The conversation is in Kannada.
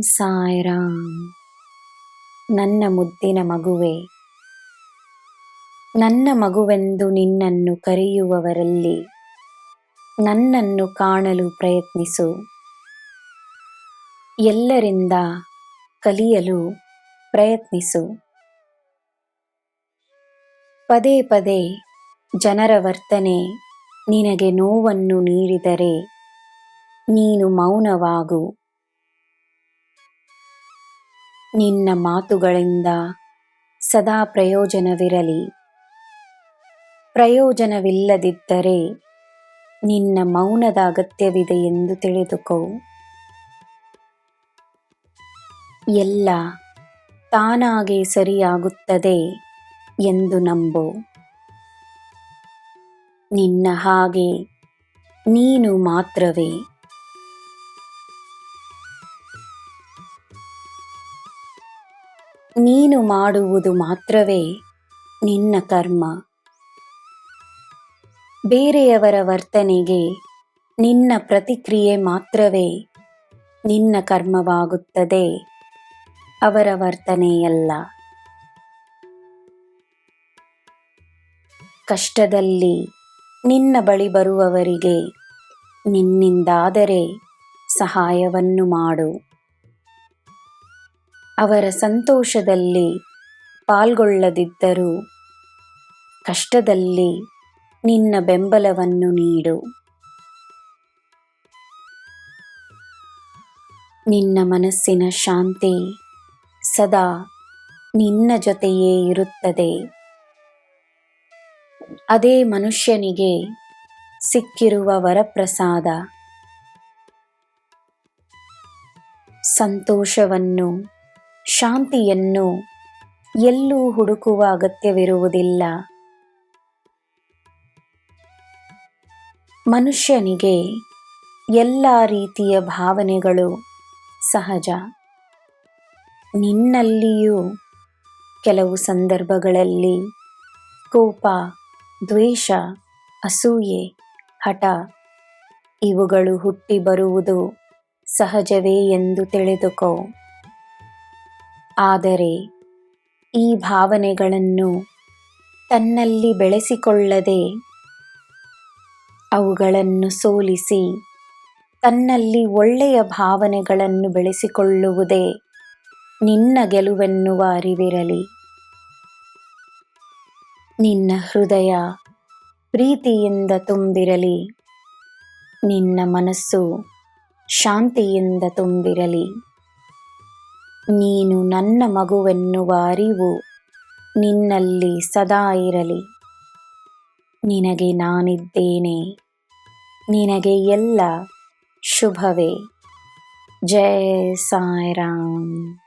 ಸಾಯಿರಾಮ್. ನನ್ನ ಮುದ್ದಿನ ಮಗುವೆ, ನನ್ನ ಮಗುವೆಂದು ನಿನ್ನನ್ನು ಕರೆಯುವವರಲ್ಲಿ ನನ್ನನ್ನು ಕಾಣಲು ಪ್ರಯತ್ನಿಸು. ಎಲ್ಲರಿಂದ ಕಲಿಯಲು ಪ್ರಯತ್ನಿಸು. ಪದೇ ಪದೇ ಜನರ ವರ್ತನೆ ನಿನಗೆ ನೋವನ್ನು ನೀಡಿದರೆ ನೀನು ಮೌನವಾಗು. ನಿನ್ನ ಮಾತುಗಳಿಂದ ಸದಾ ಪ್ರಯೋಜನವಿರಲಿ. ಪ್ರಯೋಜನವಿಲ್ಲದಿದ್ದರೆ ನಿನ್ನ ಮೌನದ ಅಗತ್ಯವಿದೆ ಎಂದು ತಿಳಿದುಕೋ. ಎಲ್ಲ ತಾನಾಗೆ ಸರಿಯಾಗುತ್ತದೆ ಎಂದು ನಂಬು. ನಿನ್ನ ಹಾಗೆ ನೀನು ಮಾತ್ರವೇ. ನೀನು ಮಾಡುವುದು ಮಾತ್ರವೇ ನಿನ್ನ ಕರ್ಮ. ಬೇರೆಯವರ ವರ್ತನೆಗೆ ನಿನ್ನ ಪ್ರತಿಕ್ರಿಯೆ ಮಾತ್ರವೇ ನಿನ್ನ ಕರ್ಮವಾಗುತ್ತದೆ, ಅವರ ವರ್ತನೆಯಲ್ಲ. ಕಷ್ಟದಲ್ಲಿ ನಿನ್ನ ಬಳಿ ಬರುವವರಿಗೆ ನಿನ್ನಿಂದಾದರೆ ಸಹಾಯವನ್ನು ಮಾಡು. ಅವರ ಸಂತೋಷದಲ್ಲಿ ಪಾಲ್ಗೊಳ್ಳದಿದ್ದರೂ ಕಷ್ಟದಲ್ಲಿ ನಿನ್ನ ಬೆಂಬಲವನ್ನು ನೀಡು. ನಿನ್ನ ಮನಸ್ಸಿನ ಶಾಂತಿ ಸದಾ ನಿನ್ನ ಜೊತೆಯೇ ಇರುತ್ತದೆ. ಅದೇ ಮನುಷ್ಯನಿಗೆ ಸಿಕ್ಕಿರುವ ವರಪ್ರಸಾದ. ಸಂತೋಷವನ್ನು, ಶಾಂತಿಯನ್ನು ಎಲ್ಲೂ ಹುಡುಕುವ ಅಗತ್ಯವಿರುವುದಿಲ್ಲ. ಮನುಷ್ಯನಿಗೆ ಎಲ್ಲ ರೀತಿಯ ಭಾವನೆಗಳು ಸಹಜ. ನಿನ್ನಲ್ಲಿಯೂ ಕೆಲವು ಸಂದರ್ಭಗಳಲ್ಲಿ ಕೋಪ, ದ್ವೇಷ, ಅಸೂಯೆ, ಹಠ ಇವುಗಳು ಹುಟ್ಟಿ ಬರುವುದು ಸಹಜವೇ ಎಂದು ತಿಳಿದುಕೋ. ಆದರೆ ಈ ಭಾವನೆಗಳನ್ನು ತನ್ನಲ್ಲಿ ಬೆಳೆಸಿಕೊಳ್ಳದೆ ಅವುಗಳನ್ನು ಸೋಲಿಸಿ ತನ್ನಲ್ಲಿ ಒಳ್ಳೆಯ ಭಾವನೆಗಳನ್ನು ಬೆಳೆಸಿಕೊಳ್ಳುವುದೇ ನಿನ್ನ ಗೆಲುವೆನ್ನುವ ಅರಿವಿರಲಿ. ನಿನ್ನ ಹೃದಯ ಪ್ರೀತಿಯಿಂದ ತುಂಬಿರಲಿ. ನಿನ್ನ ಮನಸ್ಸು ಶಾಂತಿಯಿಂದ ತುಂಬಿರಲಿ. ನೀನು ನನ್ನ ಮಗುವೆನ್ನುವ ಅರಿವು ನಿನ್ನಲ್ಲಿ ಸದಾ ಇರಲಿ. ನಿನಗೆ ನಾನಿದ್ದೇನೆ. ನಿನಗೆ ಎಲ್ಲ ಶುಭವೇ. ಜೈ ಸಾಯಿರಾಮ್.